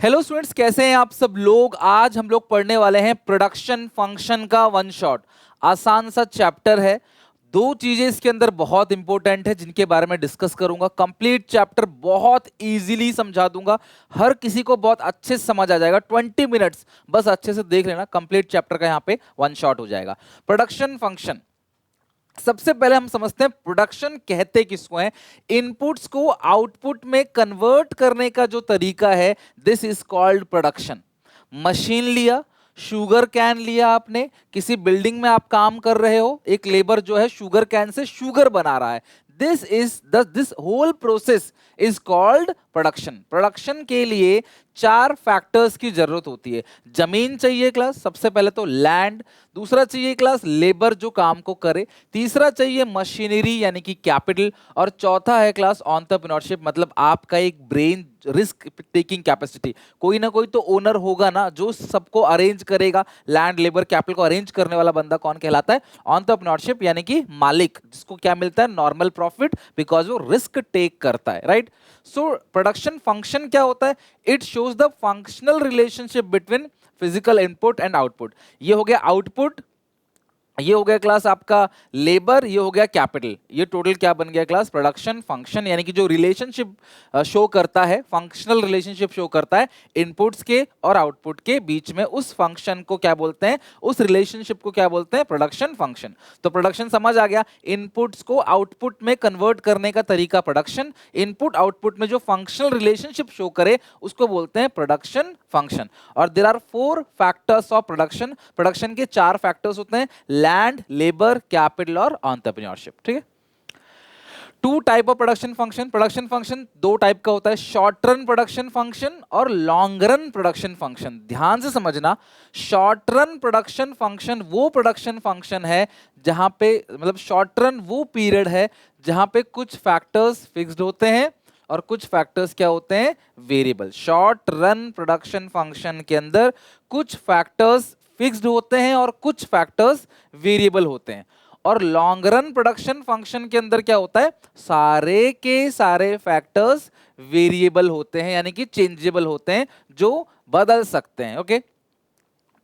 Hello students, कैसे हैं आप सब लोग। आज हम लोग पढ़ने वाले हैं प्रोडक्शन फंक्शन का वन शॉट। आसान सा चैप्टर है। दो चीजें इसके अंदर बहुत इंपॉर्टेंट है जिनके बारे में डिस्कस करूंगा। कंप्लीट चैप्टर बहुत इजीली समझा दूंगा, हर किसी को बहुत अच्छे से समझ आ जाएगा। 20 मिनट्स बस अच्छे से देख लेना, कंप्लीट चैप्टर का यहाँ पे वन शॉट हो जाएगा। प्रोडक्शन फंक्शन, सबसे पहले हम समझते हैं प्रोडक्शन कहते किसको हैं। इनपुट्स को आउटपुट में कन्वर्ट करने का जो तरीका है, this is called production. Machine लिया, शुगर कैन लिया, आपने किसी बिल्डिंग में आप काम कर रहे हो, एक लेबर जो है शुगर कैन से शुगर बना रहा है। This whole process is called production. Production के लिए चार फैक्टर्स की जरूरत होती है। जमीन चाहिए क्लास, सबसे पहले तो लैंड। दूसरा चाहिए क्लास लेबर जो काम को करे। तीसरा चाहिए मशीनरी यानी कि कैपिटल। और चौथा है क्लास एंटरप्रेन्योरशिप, मतलब आपका एक ब्रेन, रिस्क टेकिंग कैपेसिटी। कोई ना कोई तो ओनर होगा ना जो सबको अरेंज करेगा। लैंड लेबर कैपिटल को अरेंज करने वाला बंदा कौन कहलाता है? एंटरप्रेन्योरशिप यानी कि मालिक, जिसको क्या मिलता है? नॉर्मल प्रॉफिट, बिकॉज वो रिस्क टेक करता है, राइट। सो प्रोडक्शन फंक्शन क्या होता है? It shows the functional relationship between physical input and output. ये हो गया आउटपुट, ये हो गया क्लास आपका लेबर, ये हो गया कैपिटल। ये टोटल क्या बन गया क्लास? Production function. यानी कि जो रिलेशनशिप शो करता है, फंक्शनल रिलेशनशिप शो करता है इनपुट्स के और आउटपुट के बीच में, उस फंक्शन को क्या बोलते हैं? उस रिलेशनशिप को क्या बोलते हैं? Production function. तो प्रोडक्शन समझ आ गया। इनपुट्स को आउटपुट में कन्वर्ट करने का तरीका प्रोडक्शन। इनपुट आउटपुट में जो फंक्शनल रिलेशनशिप शो करे उसको बोलते हैं प्रोडक्शन फंक्शन। और there are 4 factors of production. Production के 4 फैक्टर्स होते हैं: लैंड, लेबर, कैपिटल और एंटरप्रेन्योरशिप। ठीक है। Two type of production function. Production function दो टाइप का होता है, शॉर्ट रन प्रोडक्शन फंक्शन और लॉन्ग रन प्रोडक्शन फंक्शन। ध्यान से समझना, शॉर्ट रन प्रोडक्शन फंक्शन वो प्रोडक्शन फंक्शन है जहां पे, मतलब शॉर्ट रन वो पीरियड है जहां पे कुछ फैक्टर्स फिक्स्ड होते हैं और कुछ फैक्टर्स क्या होते हैं? Variable. Short run production function के अंदर कुछ फैक्टर्स फिक्स्ड होते हैं और कुछ फैक्टर्स वेरिएबल होते हैं। और लॉन्ग रन प्रोडक्शन फंक्शन के अंदर क्या होता है? सारे के सारे फैक्टर्स वेरिएबल होते हैं, यानी कि चेंजेबल होते हैं, जो बदल सकते हैं। ओके।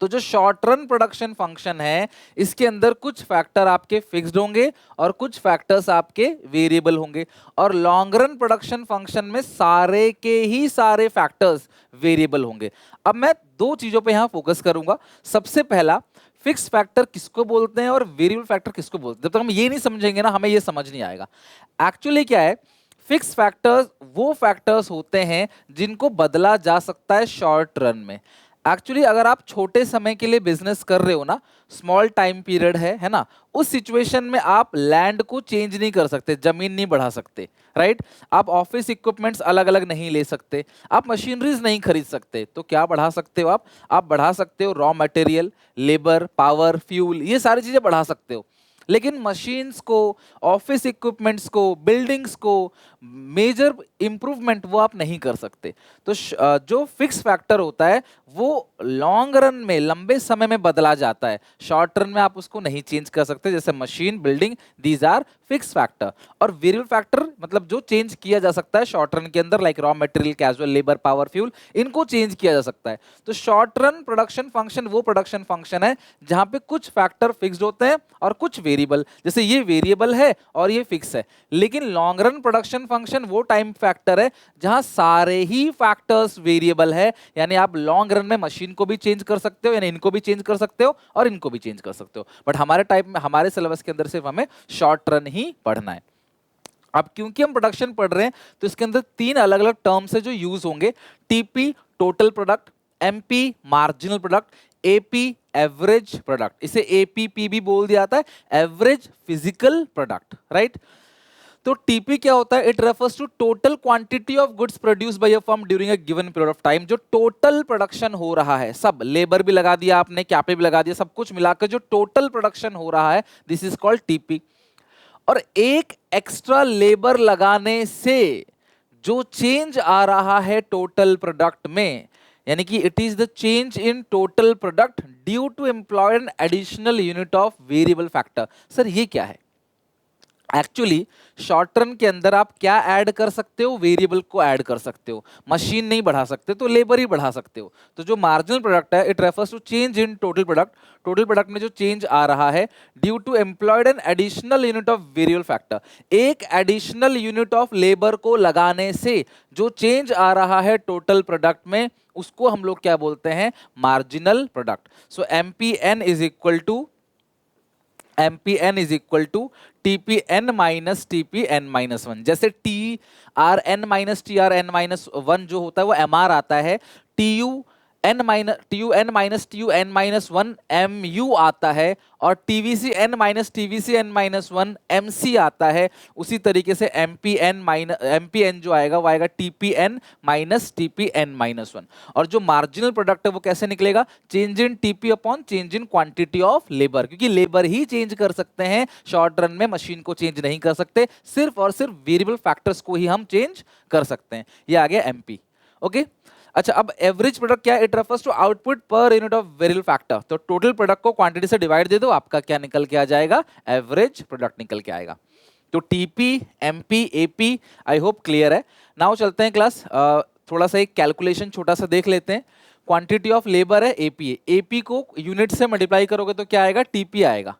तो जो शॉर्ट रन प्रोडक्शन फंक्शन है, इसके अंदर कुछ फैक्टर आपके फिक्स्ड होंगे और कुछ फैक्टर्स आपके वेरिएबल होंगे। और लॉन्ग रन प्रोडक्शन फंक्शन में सारे के ही सारे फैक्टर्स वेरिएबल होंगे। अब मैं दो चीजों पे यहां फोकस करूंगा। सबसे पहला, फिक्स फैक्टर किसको बोलते हैं और वेरिएबल फैक्टर किसको बोलते हैं। जब तक हम ये नहीं समझेंगे ना, हमें ये समझ नहीं आएगा। एक्चुअली क्या है? फिक्स फैक्टर्स वो फैक्टर्स होते हैं जिनको बदला जा सकता है शॉर्ट रन में। एक्चुअली अगर आप छोटे समय के लिए बिजनेस कर रहे हो ना, स्मॉल टाइम पीरियड है ना, उस सिचुएशन में आप लैंड को चेंज नहीं कर सकते, जमीन नहीं बढ़ा सकते, राइट। आप ऑफिस इक्विपमेंट्स अलग अलग नहीं ले सकते, आप मशीनरीज नहीं खरीद सकते। तो क्या बढ़ा सकते हो आप बढ़ा सकते हो raw material, labour, power, fuel, ये सारी चीजें बढ़ा सकते हो। लेकिन मशीन्स को, ऑफिस इक्विपमेंट्स को, बिल्डिंग्स को, मेजर इंप्रूवमेंट वो आप नहीं कर सकते। तो जो फिक्स फैक्टर होता है वो लॉन्ग रन में, लंबे समय में बदला जाता है। शॉर्ट रन में आप उसको नहीं चेंज कर सकते, जैसे machine, building, these are fix factor. और वेरिएबल फैक्टर मतलब जो चेंज किया जा सकता है शॉर्ट रन के अंदर, like raw material, casual labour, power, fuel, इनको चेंज किया जा सकता है। तो शॉर्ट रन प्रोडक्शन फंक्शन वो प्रोडक्शन फंक्शन है जहां पे कुछ फैक्टर फिक्स्ड होते हैं और कुछ वेरिएबल, जैसे ये वेरिएबल है और ये फिक्स है। लेकिन लॉन्ग रन प्रोडक्शन फंक्शन वो टाइम फैक्टर है जहां सारे ही फैक्टर्स वेरिएबल है, यानी आप लॉन्ग रन में मशीन को भी चेंज कर सकते हो, यानी इनको भी चेंज कर सकते हो और इनको भी चेंज कर सकते हो। बट हमारे टाइप में, हमारे सिलेबस के अंदर सिर्फ हमें शॉर्ट रन ही पढ़ना है। अब क्योंकि हम प्रोडक्शन पढ़ रहे हैं तो इसके अंदर 3 अलग अलग टर्म्स है जो यूज होंगे: TP total product, MP marginal product, AP average product. इसे एपीपी भी बोल दिया जाता है, एवरेज फिजिकल प्रोडक्ट, राइट। तो टीपी क्या होता है? It refers to total quantity of goods produce by a firm during a given period of time. जो टोटल प्रोडक्शन हो रहा है, सब लेबर भी लगा दिया आपने, कैपिटल भी लगा दिया, सब कुछ मिलाकर जो टोटल प्रोडक्शन हो रहा है, दिस इज कॉल्ड टीपी। और एक एक्स्ट्रा लेबर लगाने से जो चेंज आ रहा है टोटल प्रोडक्ट में, यानी कि it is the change in total product due to employ an additional unit of variable factor. Sir ये क्या है? एक्चुअली शॉर्ट टर्म के अंदर आप क्या ऐड कर सकते हो, वेरिएबल को ऐड कर सकते हो, मशीन नहीं बढ़ा सकते तो लेबर ही बढ़ा सकते हो। तो जो मार्जिनल प्रोडक्ट है it refers to change in total product, total product में जो चेंज आ रहा है due to employed an additional unit of variable factor, एक एडिशनल यूनिट ऑफ लेबर को लगाने से जो चेंज आ रहा है टोटल प्रोडक्ट में उसको हम लोग क्या बोलते हैं, marginal product. So MPN is equal to MPN is equal to TPN minus TPN minus 1। जैसे TRN माइनस TRN माइनस 1 जो होता है वो MR आता है, TUN minus TUN minus 1 MU आता है, और TVCN minus TVCN minus 1 MC आता है। उसी तरीके से MPN जो आएगा वो आएगा TPN माइनस TPN माइनस 1। और जो मार्जिनल प्रोडक्ट है वो कैसे निकलेगा, change in TP upon change in quantity of labour, क्योंकि लेबर ही चेंज कर सकते हैं शॉर्ट रन में, मशीन को चेंज नहीं कर सकते, सिर्फ और सिर्फ वेरिएबल फैक्टर्स को ही हम चेंज कर सकते हैं। ये आ गया MP। ओके अच्छा, अब एवरेज प्रोडक्ट क्या है, it refers to output per unit of variable factor. तो टोटल प्रोडक्ट को क्वांटिटी से डिवाइड दे दो, आपका क्या निकल के आ जाएगा, एवरेज प्रोडक्ट निकल के आएगा। तो TP MP AP I hope clear है। नाउ चलते हैं क्लास, थोड़ा सा एक कैलकुलेशन छोटा सा देख लेते हैं। क्वांटिटी ऑफ लेबर है AP है, AP को यूनिट से मल्टीप्लाई करोगे तो क्या आएगा, TP आएगा।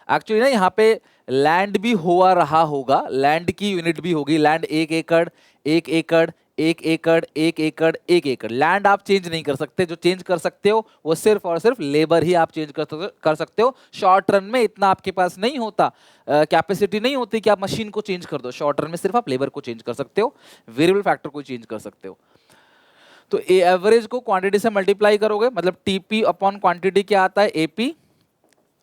एक्चुअली ना यहाँ पे लैंड भी हुआ रहा होगा, लैंड की यूनिट भी होगी, लैंड 1 एकड़ 1 एकड़ 1 एकड़ 1 एकड़ 1 एकड़। लैंड आप चेंज नहीं कर सकते, जो चेंज कर सकते हो वो सिर्फ और सिर्फ लेबर ही आप चेंज कर सकते हो। शॉर्ट रन में इतना आपके पास नहीं होता, कैपेसिटी नहीं होती कि आप मशीन को चेंज कर दो। शॉर्ट रन में सिर्फ आप लेबर को चेंज कर सकते हो, वेरिएबल फैक्टर को चेंज कर सकते हो। तो एवरेज को क्वांटिटी से मल्टीप्लाई करोगे, मतलब TP अपॉन क्वांटिटी क्या आता है, AP,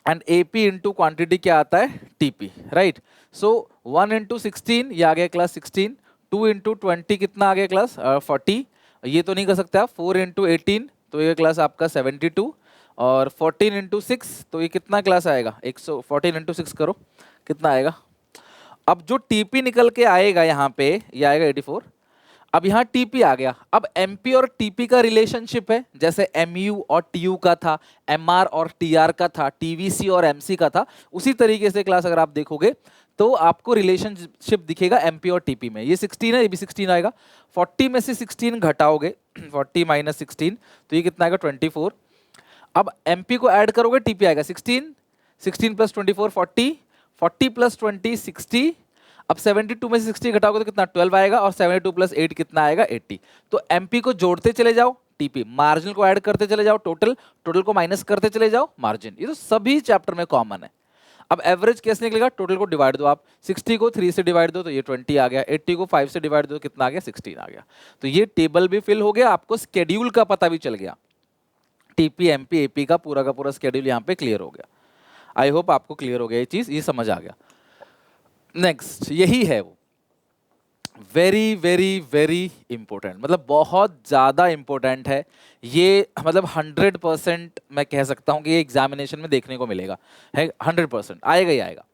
and AP into quantity क्या आता है, TP, राइट। सो 1 इंटू 16 ये आ गया क्लास 16, 2 इंटू 20 कितना आ गया क्लास 40, ये तो नहीं कर सकते आप, 4 इंटू 18 तो ये क्लास आपका 72, और 14 इंटू 6 तो ये कितना क्लास आएगा 114 इंटू 6 करो कितना आएगा। अब जो TP निकल के आएगा यहाँ पे ये आएगा 84। अब यहाँ TP आ गया, अब MP और TP का रिलेशनशिप है, जैसे MU और TU का था, MR और TR का था, TVC और MC का था, उसी तरीके से क्लास अगर आप देखोगे तो आपको रिलेशनशिप दिखेगा MP और TP में। ये 16 है, ये भी 16 आएगा। 40 में से 16 घटाओगे 40 माइनस 16 तो ये कितना आएगा 24। अब MP को ऐड करोगे TP आएगा 16, 16 प्लस 24 40, 40 प्लस 20 60। अब 72 में से 60 घटाओगे तो कितना 12 आएगा, और 72 प्लस 8 कितना आएगा 80। तो MP को जोड़ते चले जाओ TP, मार्जिन को ऐड करते चले जाओ टोटल, टोटल को माइनस करते चले जाओ मार्जिन। ये तो सभी चैप्टर में कॉमन है। अब एवरेज कैसे निकलेगा, टोटल को डिवाइड दो आप, 60 को 3 से डिवाइड दो तो ये 20 आ गया, 80 को 5 से डिवाइड दो तो कितना आ गया 16 आ गया। तो ये टेबल भी फिल हो गया, आपको स्केड्यूल का पता भी चल गया, TP MP AP का पूरा स्केड्यूल यहाँ पे क्लियर हो गया। आई होप आपको क्लियर हो गया ये चीज, ये समझ आ गया। नेक्स्ट यही है वो वेरी वेरी वेरी इंपॉर्टेंट, मतलब बहुत ज़्यादा इंपॉर्टेंट है ये, मतलब 100% मैं कह सकता हूँ कि ये एग्जामिनेशन में देखने को मिलेगा, है 100% आएगा ही आएगा।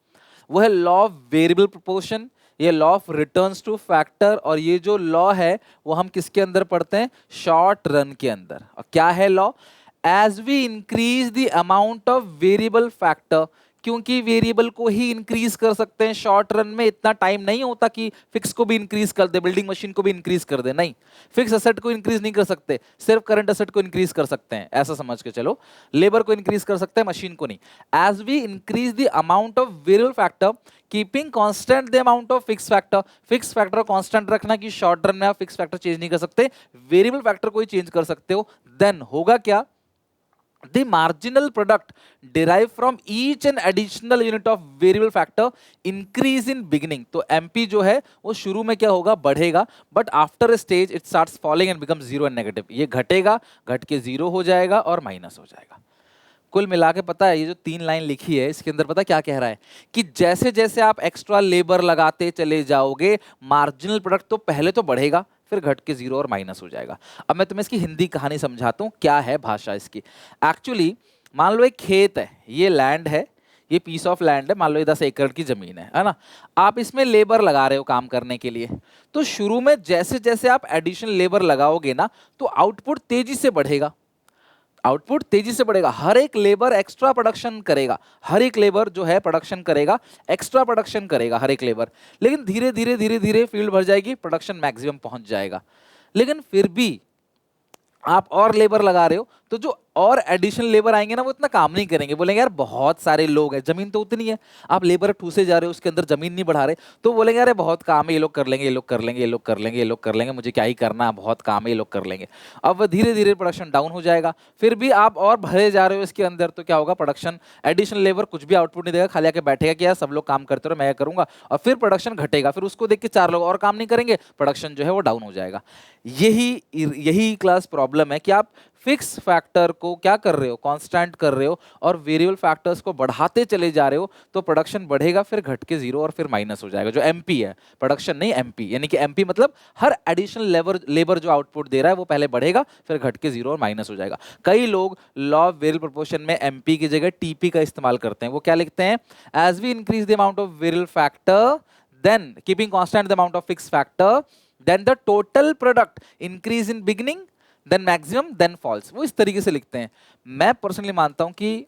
वो है लॉ ऑफ वेरिएबल प्रोपोर्शन, ये law of returns two factor, और ये जो लॉ है वो हम किसके अंदर पढ़ते हैं, शॉर्ट रन के अंदर। और क्या है law, as we increase the amount of variable factor, क्योंकि वेरिएबल को ही इंक्रीज कर सकते हैं शॉर्ट रन में, इतना टाइम नहीं होता कि फिक्स को भी इंक्रीज कर दे, बिल्डिंग मशीन को भी इंक्रीज कर दे, नहीं, फिक्स असेट को इंक्रीज नहीं कर सकते, सिर्फ करंट असेट को इंक्रीज कर सकते हैं, ऐसा समझ के चलो। लेबर को इंक्रीज कर सकते हैं, मशीन को नहीं। As we increase the amount of variable factor keeping constant the amount of fix factor, fix factor constant रखना कि शॉर्ट रन में आप फिक्स फैक्टर चेंज नहीं कर सकते, वेरिएबल फैक्टर को ही चेंज कर सकते हो। देन होगा क्या, the marginal product derived from each and additional unit of variable factor increase in beginning। तो MP जो है वो शुरू में क्या होगा, बढ़ेगा, but after a stage it starts falling and becomes zero and negative। ये घटेगा, घट के जीरो हो जाएगा और माइनस हो जाएगा। कुल मिला के पता है ये जो 3 लाइन लिखी है इसके अंदर पता क्या कह रहा है, कि जैसे जैसे आप एक्स्ट्रा लेबर लगाते चले जाओगे मार्जिनल प्रोडक्ट तो पहले तो बढ़ेगा, फिर घट के जीरो और माइनस हो जाएगा। अब मैं तुम्हें इसकी हिंदी कहानी समझाता हूँ, क्या है भाषा इसकी। एक्चुअली मान लो एक खेत है, ये लैंड है, ये पीस ऑफ लैंड है, मान लो ये 10 एकड़ की जमीन है ना, आप इसमें लेबर लगा रहे हो काम करने के लिए। तो शुरू में जैसे जैसे आप एडिशनल लेबर लगाओगे ना तो आउटपुट तेजी से बढ़ेगा, आउटपुट तेजी से बढ़ेगा, हर एक लेबर एक्स्ट्रा प्रोडक्शन करेगा, हर एक लेबर जो है प्रोडक्शन करेगा, एक्स्ट्रा प्रोडक्शन करेगा हर एक लेबर, लेकिन धीरे धीरे धीरे धीरे फील्ड भर जाएगी, प्रोडक्शन मैक्सिमम पहुंच जाएगा। लेकिन फिर भी आप और लेबर लगा रहे हो तो जो और एडिशनल लेबर आएंगे ना वो इतना काम नहीं करेंगे, बोलेंगे यार बहुत सारे लोग हैं, जमीन तो उतनी है, आप लेबर ठूसे जा रहे हो, उसके अंदर जमीन नहीं बढ़ा रहे, तो बोलेंगे अरे बहुत काम है, ये लोग कर लेंगे, ये लोग कर लेंगे, ये लोग कर लेंगे, ये लोग कर लेंगे, मुझे क्या ही करना, बहुत काम है, ये लोग कर लेंगे। अब धीरे धीरे प्रोडक्शन डाउन हो जाएगा, फिर भी आप और भरे जा रहे हो इसके अंदर, तो क्या होगा, प्रोडक्शन एडिशनल लेबर कुछ भी आउटपुट नहीं देगा, खाली आके बैठेगा कि यार सब लोग काम करते रहो मैं करूंगा, और फिर प्रोडक्शन घटेगा, फिर उसको देख के चार लोग और काम नहीं करेंगे, प्रोडक्शन जो है वो डाउन हो जाएगा। यही यही क्लास प्रॉब्लम है कि आप फिक्स फैक्टर को क्या कर रहे हो, कांस्टेंट कर रहे हो, और वेरिएबल फैक्टर्स को बढ़ाते चले जा रहे हो, तो प्रोडक्शन बढ़ेगा, फिर घट के जीरो और फिर माइनस हो जाएगा। जो एमपी है, प्रोडक्शन नहीं एमपी, यानी कि एमपी मतलब हर एडिशनल लेबर जो आउटपुट दे रहा है वो पहले बढ़ेगा, फिर घट के जीरो और माइनस हो जाएगा। कई लोग लॉ ऑफ वेरिएबल प्रोपोर्शन में एमपी की जगह टीपी का इस्तेमाल करते हैं। वो क्या लिखते हैं, as we increase the amount of variable factor then keeping constant the amount of fix factor then the total product increase in beginning then maximum then falls. वो इस तरीके से लिखते हैं। मैं पर्सनली मानता हूं कि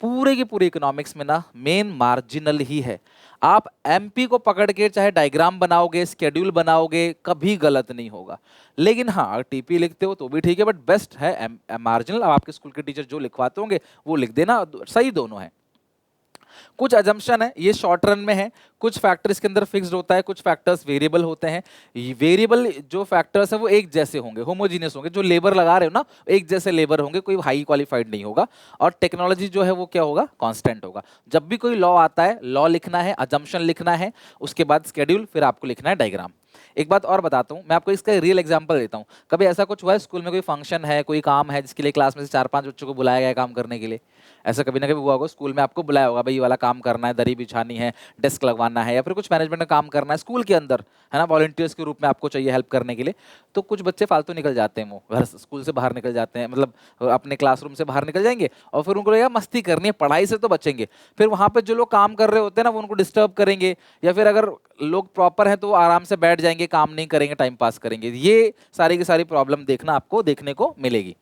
पूरे के पूरे इकोनॉमिक्स में ना मेन मार्जिनल ही है। आप एमपी को पकड़ के चाहे डायग्राम बनाओगे, स्केड्यूल बनाओगे, कभी गलत नहीं होगा। लेकिन हाँ, अगर टीपी लिखते हो तो भी ठीक है, बट बेस्ट है मार्जिनल। अब आपके स्कूल के टीचर जो लिखवाते होंगे वो लिख देना, सही दोनों है। कुछ अजम्पशन है, ये शॉर्ट रन में है, कुछ फैक्टर इसके अंदर फिक्स्ड होता है, कुछ फैक्टर्स वेरिएबल होते हैं। वेरिएबल जो फैक्टर्स है वो एक जैसे होंगे, होमोजीनियस होंगे, जो लेबर लगा रहे हो ना एक जैसे लेबर होंगे, कोई हाई क्वालिफाइड नहीं होगा। और टेक्नोलॉजी जो है वो क्या होगा, कांस्टेंट होगा। जब भी कोई लॉ आता है, लॉ लिखना है, अजम्पशन लिखना है, उसके बाद स्केड्यूल, फिर आपको लिखना है डायग्राम। एक बात और बताता हूँ, मैं आपको इसका रियल एग्जांपल देता हूँ। कभी ऐसा कुछ हुआ है स्कूल में, कोई फंक्शन है, कोई काम है जिसके लिए क्लास में से 4-5 बच्चों को बुलाया गया है काम करने के लिए? ऐसा कभी ना कभी हुआ होगा, स्कूल में आपको बुलाया होगा, भाई ये वाला काम करना है, दरी बिछानी है, डेस्क लगवाना है, या फिर कुछ मैनेजमेंट का काम करना है स्कूल के अंदर, है ना, वॉलंटियर्स के रूप में आपको चाहिए हेल्प करने के लिए। तो कुछ बच्चे फालतू निकल जाते हैं, वो घर स्कूल से बाहर निकल जाते हैं, मतलब अपने क्लासरूम से बाहर निकल जाएंगे, और फिर उनको लगेगा मस्ती करनी है, पढ़ाई से तो बचेंगे। फिर वहाँ पे जो लोग काम कर रहे होते हैं ना, वो उनको डिस्टर्ब करेंगे, या फिर अगर लोग प्रॉपर हैं तो वो आराम से बैठ जाएंगे, काम नहीं करेंगे, टाइम पास करेंगे। ये सारी की सारी प्रॉब्लम देखना आपको देखने को मिलेगी।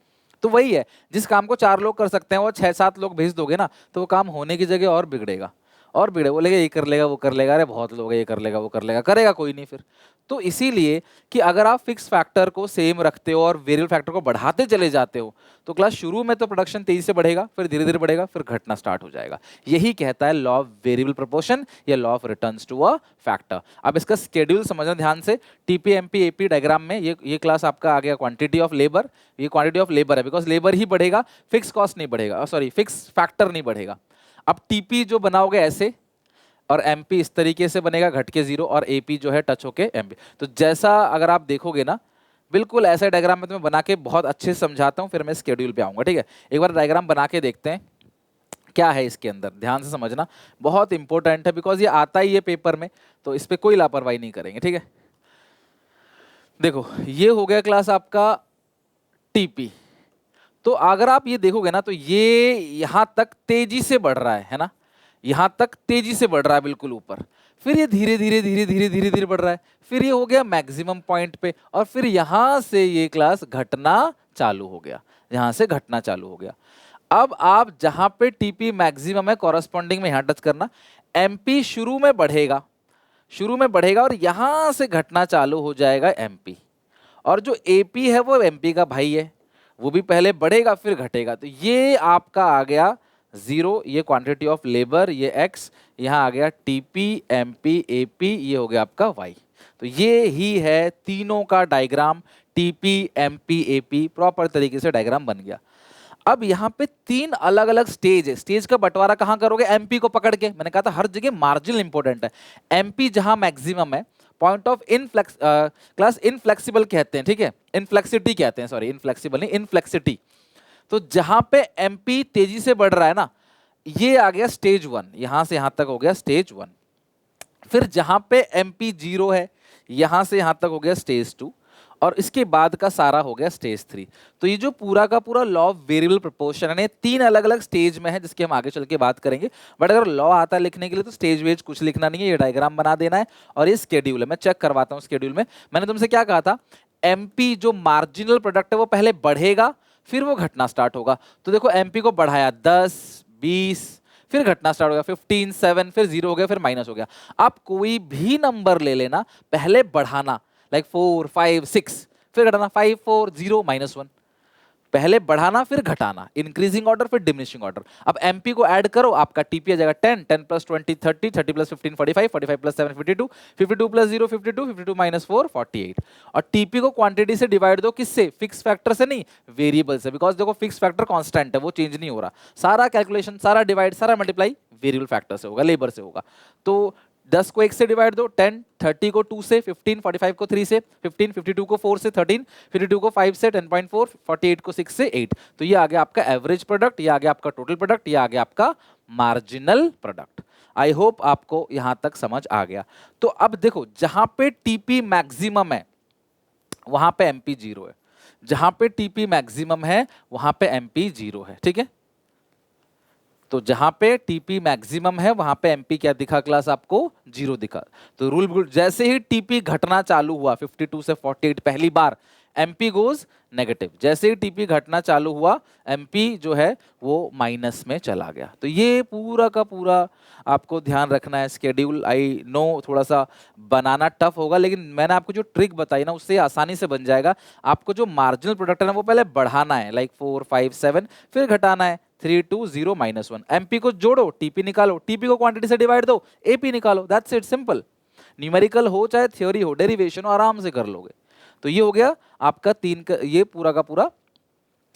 तो वही है, जिस काम को 4 लोग कर सकते हैं वो 6-7 लोग भेज दोगे ना, तो वो काम होने की जगह और बिगड़ेगा, और बिगड़े, बोलेगा ये कर लेगा वो कर लेगा, अरे बहुत लोग हैं, ये कर लेगा वो कर लेगा, करेगा कोई नहीं फिर। तो इसीलिए कि अगर आप फिक्स फैक्टर को सेम रखते हो और वेरिएबल फैक्टर को बढ़ाते चले जाते हो, तो क्लास शुरू में तो प्रोडक्शन तेजी से बढ़ेगा, फिर धीरे धीरे बढ़ेगा, फिर घटना स्टार्ट हो जाएगा। यही कहता है लॉ ऑफ वेरिएबल प्रोपोर्शन या law of returns to a factor. अब इसका स्केड्यूल समझना ध्यान से। टीपी एमपी एपी डायग्राम में ये क्लास आपका आ गया क्वांटिटी ऑफ लेबर। ये क्वांटिटी ऑफ लेबर है, बिकॉज लेबर ही बढ़ेगा, फिक्स कॉस्ट नहीं बढ़ेगा, सॉरी फिक्स फैक्टर नहीं बढ़ेगा। अब टीपी जो बनाओगे ऐसे, और एमपी इस तरीके से बनेगा, घट के जीरो, और एपी जो है टच होके एमपी। तो जैसा अगर आप देखोगे ना, बिल्कुल ऐसा डायग्राम मैं तुम्हें बना के बहुत अच्छे से समझाता हूँ, फिर मैं स्केड्यूल पे आऊंगा, ठीक है। एक बार डायग्राम बना के देखते हैं क्या है इसके अंदर, ध्यान से समझना, बहुत इंपॉर्टेंट है, बिकॉज ये आता ही है पेपर में, तो इस पर कोई लापरवाही नहीं करेंगे, ठीक है। देखो ये हो गया क्लास आपका टीपी। तो अगर आप ये देखोगे ना, तो ये यहां तक तेजी से बढ़ रहा है ना, यहां तक तेजी से बढ़ रहा है बिल्कुल ऊपर, फिर ये धीरे धीरे धीरे धीरे धीरे धीरे बढ़ रहा है, फिर ये हो गया मैक्सिमम पॉइंट पे, और फिर यहां से ये क्लास घटना चालू हो गया, यहां से घटना चालू हो गया। अब आप जहां पे टीपी मैक्सिमम है, कॉरस्पॉन्डिंग में यहां टच करना, एमपी शुरू में बढ़ेगा, शुरू में बढ़ेगा, और यहां से घटना चालू हो जाएगा एमपी। और जो एपी है वो एमपी का भाई है, वो भी पहले बढ़ेगा फिर घटेगा। तो ये आपका आ गया जीरो, ये क्वांटिटी ऑफ लेबर, ये एक्स, यहाँ आ गया टीपी एमपी एपी, ये हो गया आपका वाई। तो ये ही है तीनों का diagram, TP MP AP, proper तरीके से डायग्राम बन गया। अब यहाँ पे 3 अलग अलग स्टेज है। स्टेज का बंटवारा कहाँ करोगे, एमपी को पकड़ के। मैंने कहा था हर जगह मार्जिनल इंपॉर्टेंट है। एमपी जहां मैक्सिमम है, पॉइंट ऑफ इनफ्लेक्स क्लास इनफ्लेक्सिबल कहते हैं, ठीक है, इनफ्लेक्सिटी कहते हैं, सॉरी इनफ्लेक्सिबल नहीं, इनफ्लेक्सिटी। तो जहां पे एमपी तेजी से बढ़ रहा है ना, ये आ गया स्टेज 1, यहां से यहां तक हो गया स्टेज 1। फिर जहां पे एमपी 0 है, यहां से यहां तक हो गया स्टेज 2, और इसके बाद का सारा हो गया स्टेज 3। तो ये जो पूरा का पूरा लॉ ऑफ वेरिएबल प्रोपोर्शन है, 3 अलग अलग स्टेज में है, जिसकी हम आगे चल के बात करेंगे। बट अगर लॉ आता है लिखने के लिए तो स्टेज वेज कुछ लिखना नहीं है, ये डायग्राम बना देना है, और ये स्केड्यूल है। मैं चेक करवाता हूँ स्केड्यूल में। मैंने तुमसे क्या कहा था, एमपी जो मार्जिनल प्रोडक्ट है वो पहले बढ़ेगा, फिर वो घटना स्टार्ट होगा। तो देखो एमपी को बढ़ाया 10, 20, फिर घटना स्टार्ट हो गया 15, 7, फिर 0 हो गया, फिर माइनस हो गया। आप कोई भी नंबर ले लेना, पहले बढ़ाना लाइक 4, 5, 6, फिर घटाना 5, 4, 0, -1। पहले बढ़ाना फिर घटाना, इंक्रीजिंग ऑर्डर फिर डिमिनिशिंग ऑर्डर। अब एमपी को ऐड करो, आपका टीपी आ जाएगा 10, 10 + 20 30, 30 + 15 45, 45 + 7 52, 52 + 0 52, 52 - 4 48। और टीपी को क्वांटिटी से डिवाइड दो, किससे? फिक्स फैक्टर से नहीं, वेरिएबल से, बिकॉज देखो फिक्स फैक्टर कांस्टेंट है, वो चेंज नहीं हो रहा। सारा कैलकुलेशन, सारा डिवाइड, सारा मल्टीप्लाई वेरिएबल फैक्टर से होगा, लेबर से होगा। तो 10 को 1 से डिवाइड दो, 10, 30 को 2 से, 15, 45 को 3 से, 15, 52 को 4 से, 13, 52 को 5 से, 10.4, 48 को 6 से, 8। तो ये आ गया आपका एवरेज प्रोडक्ट, ये आ गया आपका टोटल प्रोडक्ट, ये आ गया आपका मार्जिनल प्रोडक्ट। आई होप आपको यहां तक समझ आ गया। तो अब देखो, जहां पे टीपी मैक्सिमम है वहां पे एमपी 0 है, जहां पे टीपी मैक्सिमम है वहां पे एमपी 0 है, ठीक है। तो जहां पे टीपी मैक्सिमम है वहां पे एमपी क्या दिखा क्लास? आपको 0 दिखा। तो रूल, जैसे ही टीपी घटना चालू हुआ 52 से 48 पहली बार, एमपी गोज नेगेटिव। जैसे ही टीपी घटना चालू हुआ, एमपी जो है वो माइनस में चला गया। तो ये पूरा का पूरा आपको ध्यान रखना है। स्केड्यूल आई नो थोड़ा सा बनाना टफ होगा, लेकिन मैंने आपको जो ट्रिक बताई ना उससे आसानी से बन जाएगा। आपको जो मार्जिनल प्रोडक्ट है ना वो पहले बढ़ाना है, लाइक 4, 5, 7, फिर घटाना है 3, 2, 0, -1। एमपी को जोड़ो, टीपी निकालो, टीपी को क्वांटिटी से डिवाइड दो, एपी निकालो, दैट्स इट, सिंपल। न्यूमेरिकल हो चाहे थ्योरी हो, डेरिवेशन हो, आराम से कर लोगे। तो ये हो गया आपका ये पूरा का पूरा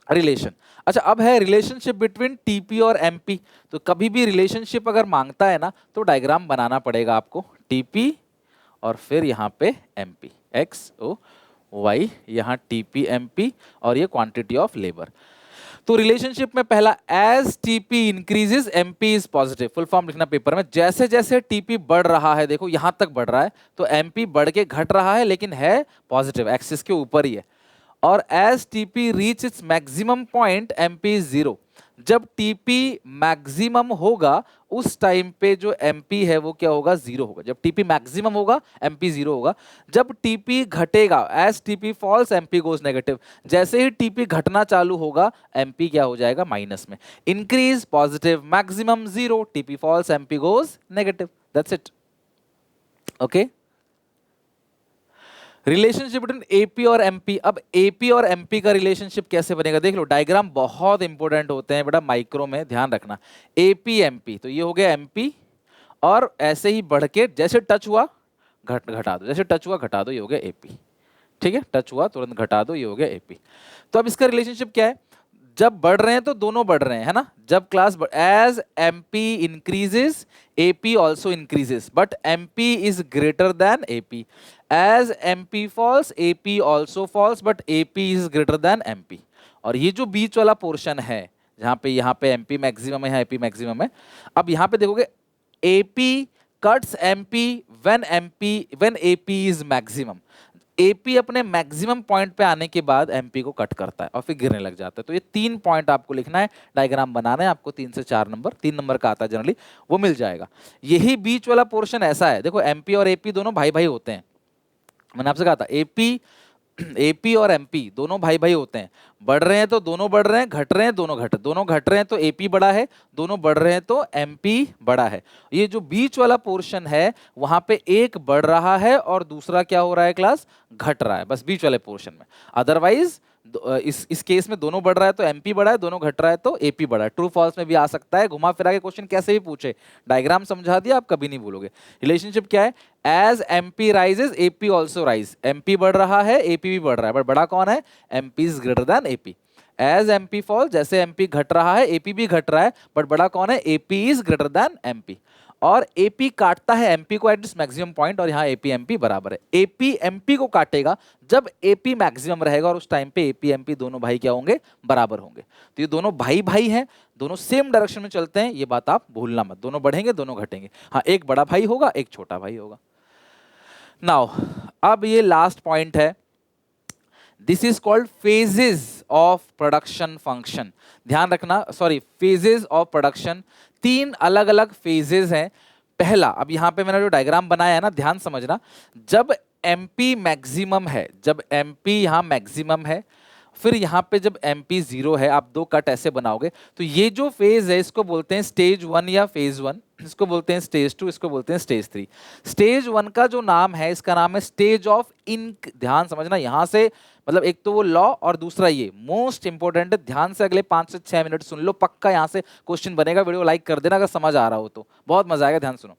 रिलेशन। अच्छा, अब है रिलेशनशिप बिटवीन टीपी और एमपी। तो कभी भी रिलेशनशिप अगर मांगता है ना तो डायग्राम बनाना पड़ेगा आपको, टीपी और फिर यहाँ पे एमपी, एक्स ओ वाई, यहाँ टीपी एमपी और ये क्वांटिटी ऑफ लेबर। तो रिलेशनशिप में पहला, as TP increases MP is positive. Full form लिखना पेपर में। जैसे जैसे टीपी बढ़ रहा है, देखो यहां तक बढ़ रहा है, तो एमपी बढ़ के घट रहा है लेकिन है पॉजिटिव, एक्सिस के ऊपर ही है। और as TP reach its maximum point MP is 0। जब टीपी मैक्सिमम होगा उस टाइम पे जो एमपी है वो क्या होगा? 0 होगा। जब टीपी मैक्सिमम होगा एमपी 0 होगा। जब टीपी घटेगा, as TP falls MP goes negative. जैसे ही टीपी घटना चालू होगा एमपी क्या हो जाएगा? माइनस में। Increase positive, maximum 0, TP falls MP goes negative, that's it. Okay, relationship between AP और एमपी। अब एपी और एमपी का रिलेशनशिप कैसे बनेगा देख लो। डायग्राम बहुत इंपॉर्टेंट होते हैं बेटा, माइक्रो में ध्यान रखना। एपी एमपी, तो ये हो गया एमपी, और ऐसे ही बढ़ के जैसे टच हुआ घटा दो, जैसे टच हुआ घटा दो, ये हो गया एपी। ठीक है, टच हुआ तुरंत घटा दो, ये हो गया एपी। तो अब इसका रिलेशनशिप क्या है? जब बढ़ रहे हैं तो दोनों बढ़ रहे हैं, है ना। जब class as MP increases AP also increases, but MP is greater than AP. As MP falls AP also falls, but AP is greater than MP. और ये जो बीच वाला पोर्शन है जहां पे यहाँ पे एमपी मैक्सिमम है, यहाँ एपी मैक्सिमम है। अब यहाँ पे देखोगे AP cuts MP when AP is maximum. AP अपने मैक्सिमम पॉइंट पे आने के बाद एमपी को कट करता है और फिर गिरने लग जाता है। तो ये 3 पॉइंट आपको लिखना है, डायग्राम बनाना है आपको। 3 से 4 नंबर, 3 नंबर का आता है जनरली, वो मिल जाएगा। यही बीच वाला पोर्शन ऐसा है, देखो एमपी और एपी दोनों भाई भाई होते हैं। मैंने आपसे कहा था एपी और एमपी दोनों भाई भाई होते हैं। बढ़ रहे हैं तो दोनों बढ़ रहे हैं, घट रहे हैं दोनों घट रहे हैं तो एपी बड़ा है, दोनों बढ़ रहे हैं तो एमपी बड़ा है। ये जो बीच वाला पोर्शन है वहां पे एक बढ़ रहा है और दूसरा क्या हो रहा है क्लास? घट रहा है, बस बीच वाले पोर्शन में। अदरवाइज इस केस में दोनों बढ़ रहा है तो एमपी बड़ा है, दोनों घट रहा है तो एपी बड़ा है। ट्रू फॉल्स में भी आ सकता है, घुमा फिरा के क्वेश्चन कैसे भी पूछे, डायग्राम समझा दिया आप कभी नहीं भूलोगे। रिलेशनशिप क्या है? As MP rises AP also rise. MP बढ़ रहा है, एपी भी बढ़ रहा है, बट बड़ा कौन है? MP is greater than AP. As MP fall, जैसे एमपी घट रहा है एपी भी घट रहा है, बट बड़ा कौन है? AP is greater than MP. और एपी काटता है एमपी को एट दिस मैक्सिमम पॉइंट, और यहाँ एपी एमपी बराबर है। एपी एमपी को काटेगा जब एपी मैक्सिमम रहेगा, और उस टाइम पे एपी एमपी दोनों भाई क्या होंगे? बराबर होंगे। तो ये दोनों भाई भाई हैं, दोनों सेम डायरेक्शन में चलते हैं, ये बात आप भूलना मत। दोनों बढ़ेंगे दोनों घटेंगे, हाँ एक बड़ा भाई होगा एक छोटा भाई होगा। नाउ अब ये लास्ट पॉइंट है, this is called phases of production function. ध्यान रखना, सॉरी, फेजेस ऑफ प्रोडक्शन। 3 अलग अलग फेजेस हैं। पहला, अब यहां पे मैंने जो डायग्राम बनाया है ना, ध्यान समझना। जब एमपी मैक्सिमम है, जब एमपी यहां मैक्सिमम है फिर यहाँ पे जब MP 0 है, आप दो कट ऐसे बनाओगे, तो ये जो फेज है इसको बोलते हैं स्टेज 1 या फेज 1, इसको बोलते हैं स्टेज 2, इसको बोलते हैं स्टेज 3। स्टेज 1 का जो नाम है, इसका नाम है स्टेज ऑफ इंक। ध्यान समझना, यहाँ से मतलब एक तो वो लॉ और दूसरा ये मोस्ट इंपॉर्टेंट है। ध्यान से अगले 5 से 6 मिनट सुन लो, पक्का यहाँ से क्वेश्चन बनेगा। वीडियो लाइक कर देना अगर समझ आ रहा हो तो, बहुत मजा आएगा। ध्यान सुनो,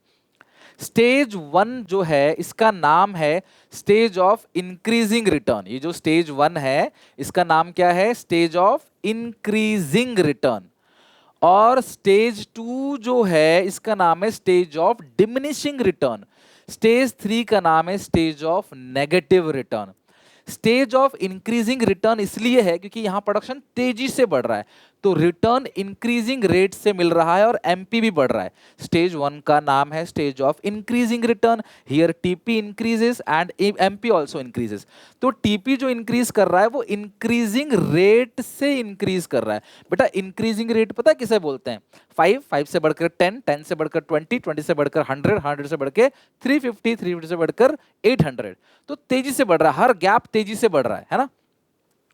स्टेज 1 जो है इसका नाम है स्टेज ऑफ इंक्रीजिंग रिटर्न। ये जो स्टेज 1 है इसका नाम क्या है? Stage of increasing return. और स्टेज 2 जो है इसका नाम है stage of diminishing return. Stage 3 का नाम है stage of negative return. Stage of increasing return इसलिए है क्योंकि यहां प्रोडक्शन तेजी से बढ़ रहा है, तो रिटर्न इंक्रीजिंग रेट से मिल रहा है और एमपी भी बढ़ रहा है। स्टेज 1 का नाम है stage of increasing return. Here TP increases and MP also increases. तो टीपी जो इंक्रीज कर रहा है वो इंक्रीजिंग रेट से इंक्रीज कर रहा है। बेटा इंक्रीजिंग रेट पता है किसे बोलते हैं? 5 से बढ़कर 10, 10 से बढ़कर 20, 20 से बढ़कर 100, 100 से बढ़कर 350, 350 से बढ़कर 800। तो तेजी से बढ़ रहा है, हर गैप तेजी से बढ़ रहा है ना।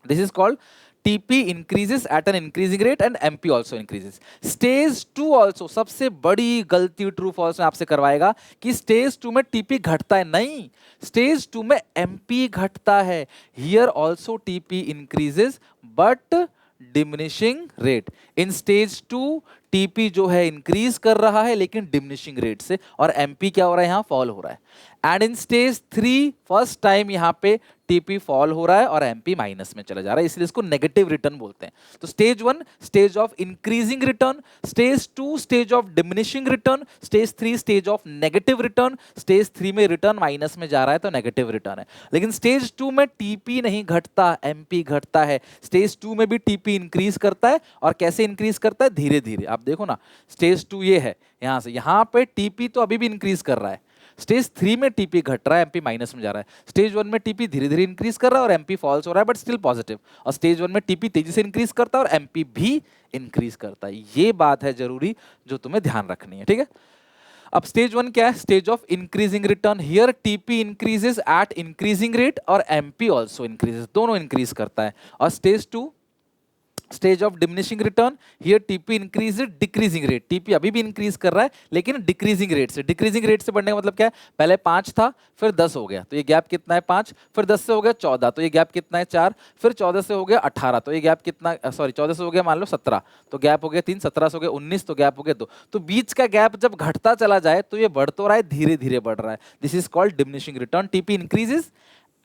This is called TP increases at an increasing rate and MP also increases. Stage 2 also, सबसे बड़ी गलती ट्रू फॉल्स में आपसे करवाएगा कि स्टेज 2 में TP घटता है। नहीं, स्टेज 2 में MP घटता है। Here also TP increases but diminishing rate. In stage 2 TP जो है इंक्रीज कर रहा है लेकिन डिमिनिशिंग रेट से, और MP क्या हो रहा है? यहाँ फॉल हो रहा है। And in stage 3 first time यहाँ पे टीपी फॉल हो रहा है और एमपी माइनस में चला जा रहा है, इसलिए इसको नेगेटिव रिटर्न बोलते हैं। तो stage 1 stage of increasing return, stage 2 stage of diminishing return, stage 3 stage of negative return. Stage 3 में रिटर्न माइनस में जा रहा है तो नेगेटिव रिटर्न है। लेकिन स्टेज 2 में टीपी नहीं घटता, एमपी घटता है। स्टेज 2 में भी टीपी इंक्रीज करता है, और कैसे इंक्रीज करता है? धीरे धीरे। आप देखो ना, स्टेज 2 ये है, यहां से यहां पे टीपी तो अभी भी इंक्रीज कर रहा है। स्टेज 3 में टीपी घट रहा है, एमपी माइनस में जा रहा है। स्टेज 1 में टीपी धीरे धीरे इंक्रीज कर रहा है और एमपी फॉल्स हो रहा है बट स्टिल पॉजिटिव। और स्टेज 1 में टीपी तेजी से इंक्रीज करता है और एमपी भी इंक्रीज करता है। ये बात है जरूरी जो तुम्हें ध्यान रखनी है, ठीक है। अब स्टेज 1 क्या है? Stage of increasing return. Here TP increases eight increasing rate और एमपी ऑल्सो इंक्रीजेस, दोनों इंक्रीज करता है। और stage 2 stage of diminishing return. Here TP increase decreasing rate, TP अभी भी इंक्रीज कर रहा है लेकिन डिक्रीजिंग रेट से। डिक्रीजिंग रेट से बढ़ने का मतलब क्या है? पहले 5 था फिर 10 हो गया तो ये गैप कितना है? 5। फिर 10 से हो गया 14 तो ये गैप कितना है? 4। फिर 14 से हो गया 18 तो ये गैप कितना? सॉरी 14 से हो गया मान लो 17 तो गैप हो गया 3। 17 से हो गया 19 तो गैप हो गया 2। तो बीच का गैप जब घटता चला जाए तो ये बढ़ तो रहा है, धीरे धीरे बढ़ रहा है। This is called diminishing return. TP increases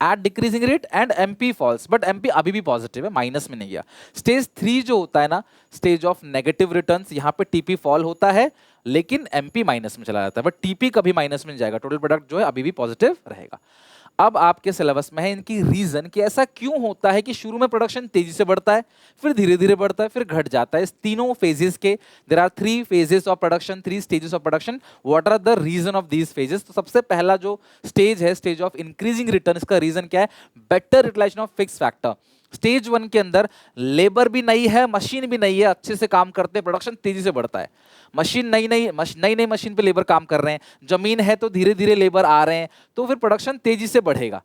at decreasing rate and MP falls, but MP अभी भी पॉजिटिव है, माइनस में नहीं गया। स्टेज 3 जो होता है ना, स्टेज ऑफ नेगेटिव रिटर्न्स, यहाँ पे टीपी फॉल होता है लेकिन एमपी माइनस में चला जाता है, बट टीपी कभी माइनस में नहीं जाएगा। टोटल प्रोडक्ट जो है अभी भी पॉजिटिव रहेगा। अब आपके सिलेबस में है इनकी रीजन कि ऐसा क्यों होता है कि शुरू में प्रोडक्शन तेजी से बढ़ता है, फिर धीरे धीरे बढ़ता है, फिर घट जाता है। इस तीनों फेजेस के, there are 3 phases of production, 3 stages of production. What are the reason of these phases? तो सबसे पहला जो स्टेज है, स्टेज ऑफ इंक्रीजिंग रिटर्न, इसका रीजन क्या है? Better utilisation of fix factor. Stage 1 के अंदर लेबर भी नहीं है, मशीन भी नहीं है, अच्छे से काम करते हैं, प्रोडक्शन तेजी से बढ़ता है। मशीन नई नई मशीन पे लेबर काम कर रहे हैं, जमीन है तो धीरे धीरे लेबर आ रहे हैं, तो फिर प्रोडक्शन तेजी से बढ़ेगा।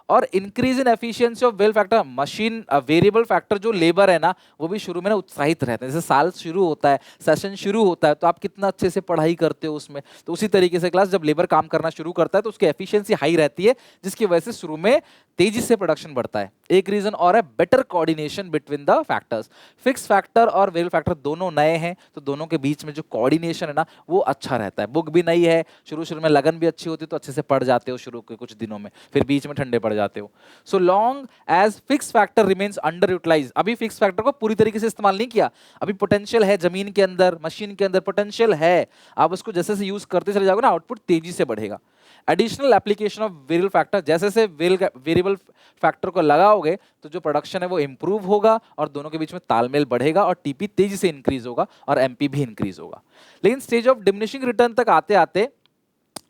और increase in efficiency of well factor, machine variable factor जो लेबर है ना, वो भी शुरू में ना उत्साहित रहते हैं। जैसे साल शुरू होता है, सेशन शुरू होता है, तो आप कितना अच्छे से पढ़ाई करते हो उसमें, तो उसी तरीके से क्लास जब लेबर काम करना शुरू करता है तो उसकी एफिशिएंसी हाई रहती है, जिसकी वजह से शुरू में तेजी से प्रोडक्शन बढ़ता है। एक रीजन और है better coordination between the factors. Fix factor और वेरिएबल फैक्टर दोनों नए हैं, तो दोनों के बीच में जो कोऑर्डिनेशन है ना वो अच्छा रहता है। बुक भी नई है, शुरू में लगन भी अच्छी होती है तो अच्छे से पढ़ जाते हो शुरू के कुछ दिनों में, फिर बीच में ठंडे पड़ जाते हो। So long as fix factor remains under utilise, अभी फिक्स फैक्टर को पूरी तरीके से इस्तेमाल नहीं किया, अभी पोटेंशियल है जमीन के अंदर, मशीन के अंदर पोटेंशियल है, आप उसको जैसे से यूज करते चले जाओगे ना, आउटपुट तेजी से बढ़ेगा। Additional application of variable factor, जैसे से वेरिएबल फैक्टर को लगाओगे तो जो प्रोडक्शन है वो इंप्रूव होगा और दोनों के बीच में तालमेल बढ़ेगा और टीपी तेजी से इंक्रीज होगा और एमपी भी इंक्रीज होगा। लेकिन स्टेज ऑफ डिमिनिशिंग रिटर्न तक आते आते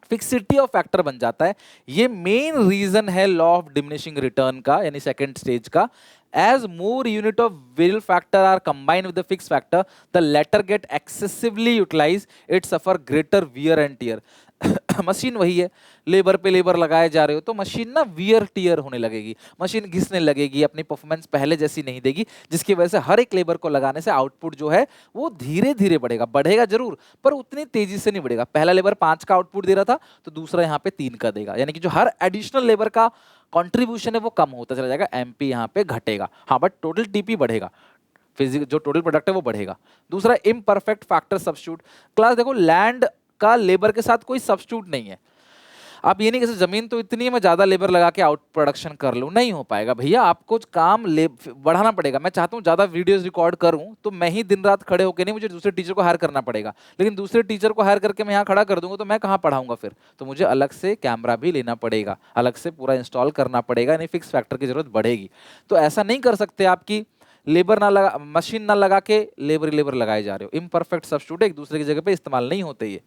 फिक्सिटी ऑफ फैक्टर बन जाता है। ये मेन रीजन है लॉ ऑफ डिमिनिशिंग रिटर्न का, यानी सेकंड स्टेज का। As more unit of variable factor are combined with the fixed factor, the latter get excessively utilized, it suffer greater wear and tear. Machine वही है, labour पे labour लगाए जा रहे हो तो मशीन ना वियर टियर होने लगेगी, मशीन घिसने लगेगी, अपनी परफॉर्मेंस पहले जैसी नहीं देगी, जिसकी वजह से हर एक लेबर को लगाने से आउटपुट जो है वो धीरे धीरे बढ़ेगा, बढ़ेगा जरूर पर उतनी तेजी से नहीं बढ़ेगा। पहला लेबर 5 का आउटपुट दे रहा था तो दूसरा यहाँ पे 3 का देगा, यानी कि जो हर एडिशनल लेबर का कॉन्ट्रीब्यूशन है वो कम होता चला जाएगा, एमपी यहाँ पे घटेगा। हाँ बट टोटल टीपी बढ़ेगा, फिजिकल जो टोटल प्रोडक्ट है वो बढ़ेगा। दूसरा इम्परफेक्ट फैक्टर सब्स्टिट्यूट। क्लास देखो लैंड का लेबर के साथ कोई सब्स्टिट्यूट नहीं है। आप ये नहीं कह सकते जमीन तो इतनी है मैं ज्यादा लेबर लगा के आउट प्रोडक्शन कर लूं, नहीं हो पाएगा भैया, आपको काम बढ़ाना पड़ेगा। मैं चाहता हूं ज्यादा वीडियोस रिकॉर्ड करूं तो मैं ही दिन रात खड़े होकर नहीं, मुझे दूसरे टीचर को हायर करना पड़ेगा, लेकिन दूसरे टीचर को हायर करके मैं यहाँ खड़ा कर दूंगा तो मैं कहाँ पढ़ाऊंगा फिर, तो मुझे अलग से कैमरा भी लेना पड़ेगा, अलग से पूरा इंस्टॉल करना पड़ेगा, यानी फिक्स फैक्टर की जरूरत बढ़ेगी। तो ऐसा नहीं कर सकते आपकी लेबर ना लगा, मशीन ना लगा के लेबर लगाए जा रहे हो। इम्परफेक्ट सब्स्टिट्यूट एक दूसरे की जगह पे इस्तेमाल नहीं होते ये।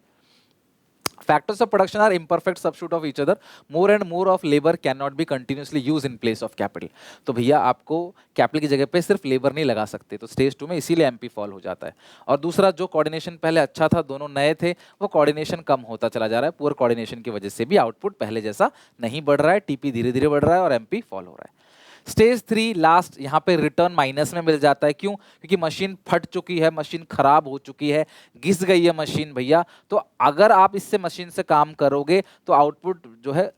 Factors of production are imperfect substitute of each other. More and more of labor cannot be continuously used in place of capital. तो भैया आपको कैपिटल की जगह पे सिर्फ लेबर नहीं लगा सकते, तो स्टेज 2 में इसीलिए एमपी फॉल हो जाता है। और दूसरा जो कोऑर्डिनेशन पहले अच्छा था, दोनों नए थे, वो कोऑर्डिनेशन कम होता चला जा रहा है, पुअर कोऑर्डिनेशन की वजह से भी आउटपुट पहले जैसा नहीं बढ़ रहा है, टीपी धीरे धीरे बढ़ रहा है और एमपी फॉल हो रहा है। स्टेज 3 लास्ट, यहाँ पे रिटर्न माइनस में मिल जाता है। क्यों? क्योंकि मशीन फट चुकी है, मशीन खराब हो चुकी है, घिस गई है मशीन भैया। तो अगर आप इससे मशीन से काम करोगे तो आउटपुट जो है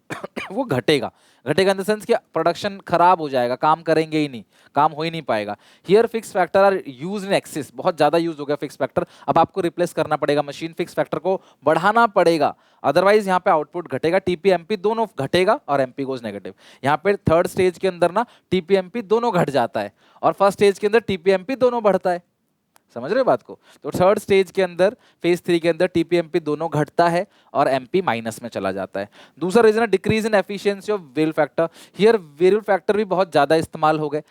वो घटेगा, घटेगा इन द सेंस कि प्रोडक्शन खराब हो जाएगा, काम करेंगे ही नहीं, काम हो ही नहीं पाएगा। Here fix factor are use in excess, बहुत ज्यादा यूज हो गया फिक्स फैक्टर, अब आपको रिप्लेस करना पड़ेगा, मशीन फिक्स फैक्टर को बढ़ाना पड़ेगा, अदरवाइज यहाँ पे आउटपुट घटेगा, टीपी एमपी दोनों घटेगा और एमपी गोज नेगेटिव। यहाँ पे थर्ड स्टेज के अंदर ना टीपी एमपी दोनों घट जाता है और फर्स्ट स्टेज के अंदर टीपी एमपी दोनों बढ़ता है। समझ रहे हो बात को? तो थर्ड स्टेज के अंदर फेज 3 के अंदर टीपीएमपी दोनों घटता है और एमपी माइनस में चला जाता है। दूसरा रीजन है decrease in efficiency of variable factor. Here variable factor भी बहुत ज्यादा इस्तेमाल हो गए।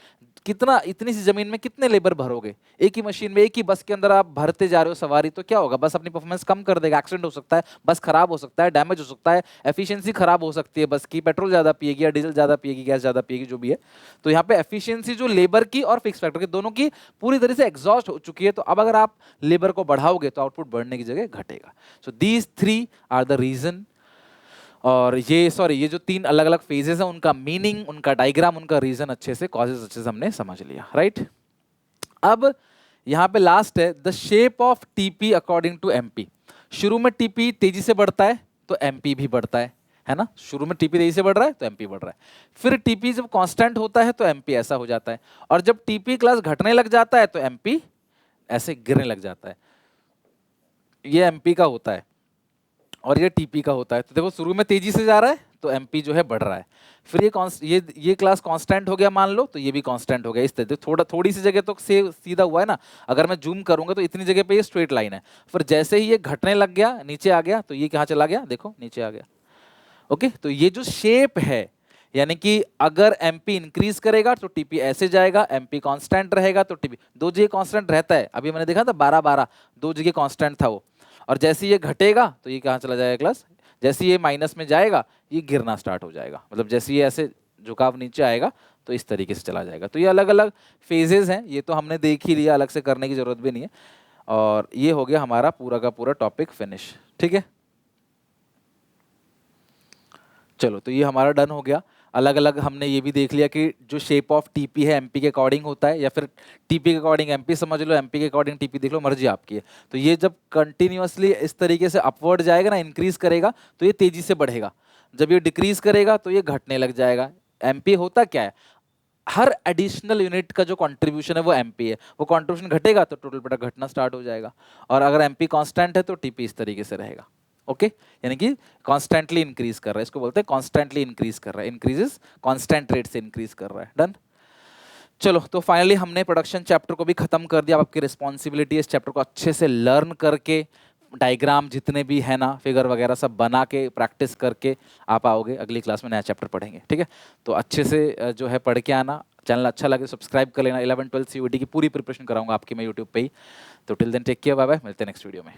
कितना, इतनी सी जमीन में कितने लेबर भरोगे? एक ही मशीन में, एक ही बस के अंदर आप भरते जा रहे हो सवारी, तो क्या होगा? बस अपनी परफॉर्मेंस कम कर देगा, एक्सीडेंट हो सकता है, बस खराब हो सकता है, डैमेज हो सकता है, एफिशिएंसी खराब हो सकती है बस की, पेट्रोल ज्यादा पिएगी या डीजल ज्यादा पिएगी, गैस ज्यादा पिएगी, जो भी है। तो यहाँ पे एफिशिएंसी जो लेबर की और फिक्स फैक्टर की दोनों की पूरी तरह से एग्जॉस्ट हो चुकी है। तो अब अगर आप लेबर को बढ़ाओगे तो आउटपुट बढ़ने की जगह घटेगा। So these 3 are the reason. और ये जो 3 अलग अलग फेजेस हैं, उनका मीनिंग, उनका डायग्राम, उनका रीजन अच्छे से, कॉजेस अच्छे से हमने समझ लिया, राइट। अब यहाँ पे लास्ट है the shape of TP according to MP. शुरू में टीपी तेजी से बढ़ता है तो एमपी भी बढ़ता है ना? शुरू में टीपी तेजी से बढ़ रहा है तो एमपी बढ़ रहा है। फिर टीपी जब कांस्टेंट होता है तो एमपी ऐसा हो जाता है, और जब टीपी क्लास घटने लग जाता है तो एमपी ऐसे गिरने लग जाता है। ये एमपी का होता है और ये टीपी का होता है। तो देखो शुरू में तेजी से जा रहा है तो एमपी जो है बढ़ रहा है, फिर ये क्लास कांस्टेंट हो गया मान लो, तो ये भी कांस्टेंट हो गया। इस तरह थोड़ी सी जगह तो से सीधा हुआ है ना, अगर मैं जूम करूंगा तो इतनी जगह पे ये स्ट्रेट लाइन है। फिर जैसे ही ये घटने लग गया, नीचे आ गया, तो ये कहाँ चला गया? देखो नीचे आ गया। ओके, तो ये जो शेप है, यानी कि अगर एमपी इंक्रीज करेगा तो टीपी ऐसे जाएगा, एमपी कांस्टेंट रहेगा तो टीपी, 2 जगह कांस्टेंट रहता है। अभी मैंने देखा था 12-12, 2 जगह कांस्टेंट था वो। और जैसे ये घटेगा तो ये कहाँ चला जाएगा क्लास? जैसे ये माइनस में जाएगा ये गिरना स्टार्ट हो जाएगा, मतलब जैसे ये ऐसे झुकाव नीचे आएगा तो इस तरीके से चला जाएगा। तो ये अलग अलग फेजेस हैं, ये तो हमने देख ही लिया, अलग से करने की जरूरत भी नहीं है। और ये हो गया हमारा पूरा का पूरा टॉपिक फिनिश, ठीक है। चलो, तो ये हमारा डन हो गया। अलग अलग हमने ये भी देख लिया कि जो शेप ऑफ टीपी है एमपी के अकॉर्डिंग होता है, या फिर टीपी के अकॉर्डिंग एमपी समझ लो, एमपी के अकॉर्डिंग टीपी देख लो, मर्जी आपकी है। तो ये जब कंटिन्यूअसली इस तरीके से अपवर्ड जाएगा ना, इंक्रीज करेगा तो ये तेजी से बढ़ेगा, जब ये डिक्रीज करेगा तो ये घटने लग जाएगा। एमपी होता क्या है? हर एडिशनल यूनिट का जो कंट्रीब्यूशन है वो एमपी है, वो कंट्रीब्यूशन घटेगा तो टोटल प्रोडक्ट घटना स्टार्ट हो जाएगा। और अगर एमपी कांस्टेंट है तो टीपी इस तरीके से रहेगा। ओके, यानी कि कॉन्स्टेंटली इंक्रीज कर रहा है, इसको बोलते हैं कॉन्स्टेंटली इंक्रीज कर रहा है, इंक्रीजेस कॉन्स्टेंट रेट से इंक्रीज कर रहा है। डन। चलो, तो फाइनली हमने प्रोडक्शन चैप्टर को भी खत्म कर दिया। अब आपकी रिस्पॉन्सिबिलिटी है इस चैप्टर को अच्छे से लर्न करके, डायग्राम जितने भी है ना, फिगर वगैरह सब बना के प्रैक्टिस करके आप आओगे, अगली क्लास में नया चैप्टर पढ़ेंगे, ठीक है। तो अच्छे से जो है पढ़ के आना। चैनल अच्छा लगे सब्सक्राइब कर लेना। 11-12 CUET की पूरी प्रिपरेशन कराऊंगा आपकी मैं यूट्यूब पे ही। तो till then take care, bye bye, मिलते हैं नेक्स्ट वीडियो में।